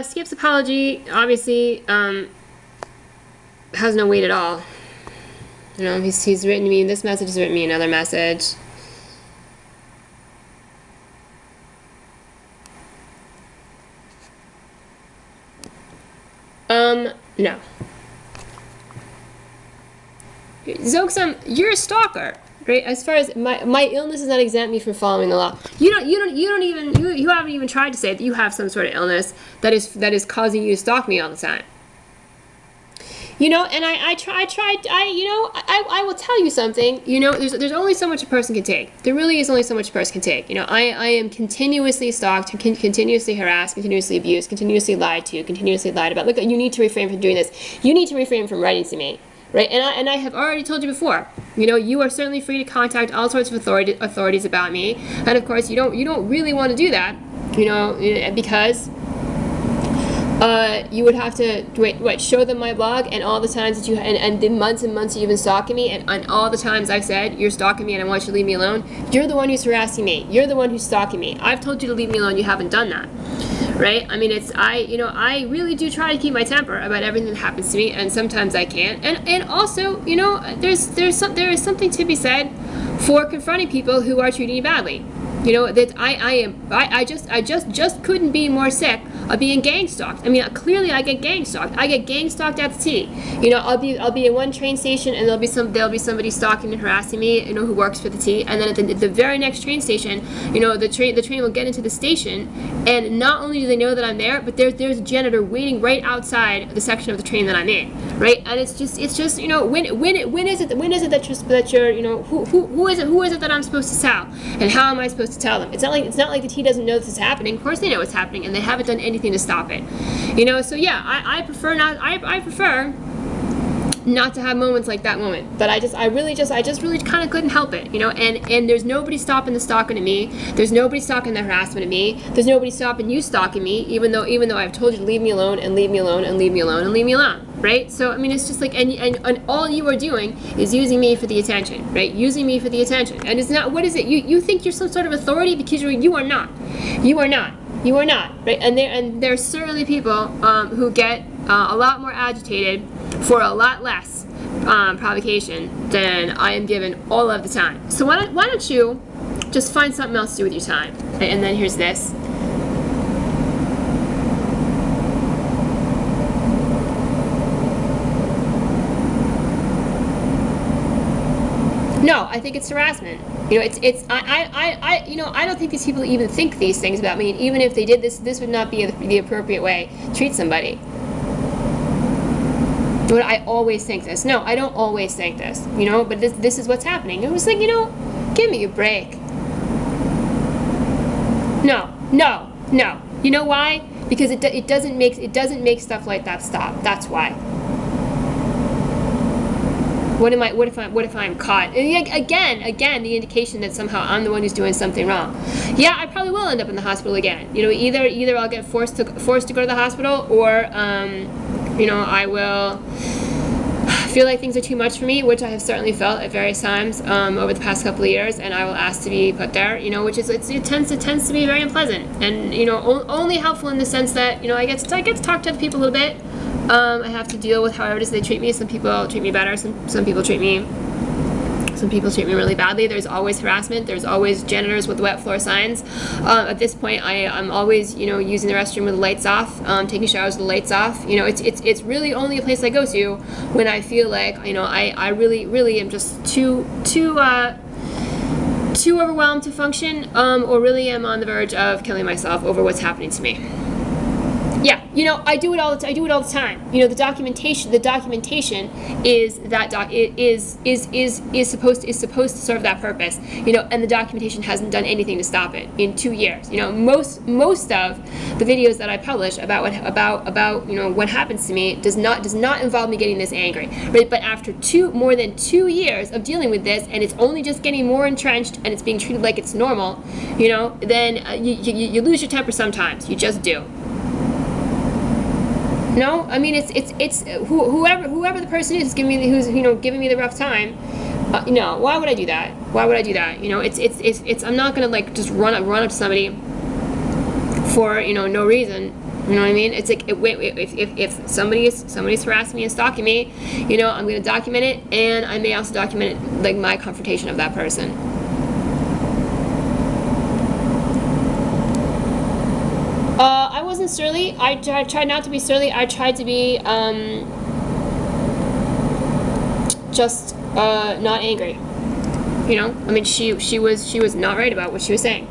Skip's apology, obviously, has no weight at all. You know, he's written me this message, he's written me another message. No. Zoxim, you're a stalker, right? As far as my illness does not exempt me from following the law. You haven't even tried to say that you have some sort of illness that is causing you to stalk me all the time. You know, and I will tell you something. You know, there's only so much a person can take. There really is only so much a person can take. You know, I am continuously stalked, continuously harassed, continuously abused, continuously lied to, continuously lied about. Look, you need to refrain from doing this. You need to refrain from writing to me. Right, and I have already told you before. You know, you are certainly free to contact all sorts of authorities about me, and of course, you don't really want to do that. You know, because you would have to show them my blog and all the times that you and the months and months that you've been stalking me, and all the times I've said you're stalking me and I want you to leave me alone. You're the one who's harassing me. You're the one who's stalking me. I've told you to leave me alone. You haven't done that. Right? I mean, I really do try to keep my temper about everything that happens to me, and sometimes I can't. And also, you know, there is something to be said for confronting people who are treating you badly. You know, that I just couldn't be more sick of being gang stalked. I mean, clearly I get gang stalked. I get gang stalked at the T. You know, I'll be in one train station and there'll be somebody stalking and harassing me, you know, who works for the T, and then at the very next train station, you know, the train will get into the station, and not only do they know that I'm there, but there's a janitor waiting right outside the section of the train that I'm in, right? And it's just you know, when is it that you're you know, who is it that I'm supposed to tell, and how am I supposed to tell them? It's not like the T doesn't know this is happening. Of course they know what's happening, and they haven't done anything to stop it. You know, so yeah, I prefer not to have moments like that moment. But I just really kind of couldn't help it, you know. And there's nobody stopping the stalking of me. There's nobody stopping the harassment of me. There's nobody stopping you stalking me, even though I've told you to leave me alone and leave me alone and leave me alone and leave me alone. Right? So I mean, it's just like, and all you are doing is using me for the attention, right? Using me for the attention. And it's not, what is it? You think you're some sort of authority, because you are not. You are not. You are not, right? And there's certainly people who get a lot more agitated for a lot less provocation than I am given all of the time. So why don't you just find something else to do with your time? And then here's this. No, I think it's harassment. You know, I don't think these people even think these things about me. And even if they did, this would not be the appropriate way to treat somebody. But I always think this. No, I don't always think this. You know, but this is what's happening. It was like, you know, give me a break. No. You know why? Because it doesn't make stuff like that stop. That's why. What if I'm caught? And again, the indication that somehow I'm the one who's doing something wrong. Yeah, I probably will end up in the hospital again. You know, either I'll get forced to go to the hospital, or you know, I will feel like things are too much for me, which I have certainly felt at various times over the past couple of years, and I will ask to be put there. You know, which is it tends to be very unpleasant, and you know, only helpful in the sense that, you know, I get to talk to other people a little bit. I have to deal with however it is they treat me. Some people treat me better. Some people treat me really badly. There's always harassment. There's always janitors with wet floor signs. At this point, I'm always, you know, using the restroom with the lights off, taking showers with the lights off. You know, it's really only a place I go to when I feel like, you know, I really am just too overwhelmed to function, or really am on the verge of killing myself over what's happening to me. Yeah, you know, I do it all the time. You know, the documentation is supposed to serve that purpose. You know, and the documentation hasn't done anything to stop it in 2 years. You know, most of the videos that I publish about you know, what happens to me does not involve me getting this angry. Right? But after more than 2 years of dealing with this, and it's only just getting more entrenched, and it's being treated like it's normal, you know, then you lose your temper sometimes. You just do. No, I mean, it's whoever the person is giving me, who's, you know, giving me the rough time. No, why would I do that? Why would I do that? You know, it's I'm not gonna like just run up to somebody for, you know, no reason, You know what I mean? It's like if somebody's harassing me and stalking me, you know, I'm gonna document it, and I may also document it, like my confrontation of that person. I wasn't surly. I tried not to be surly. I tried to be just not angry. You know, I mean, she was not right about what she was saying.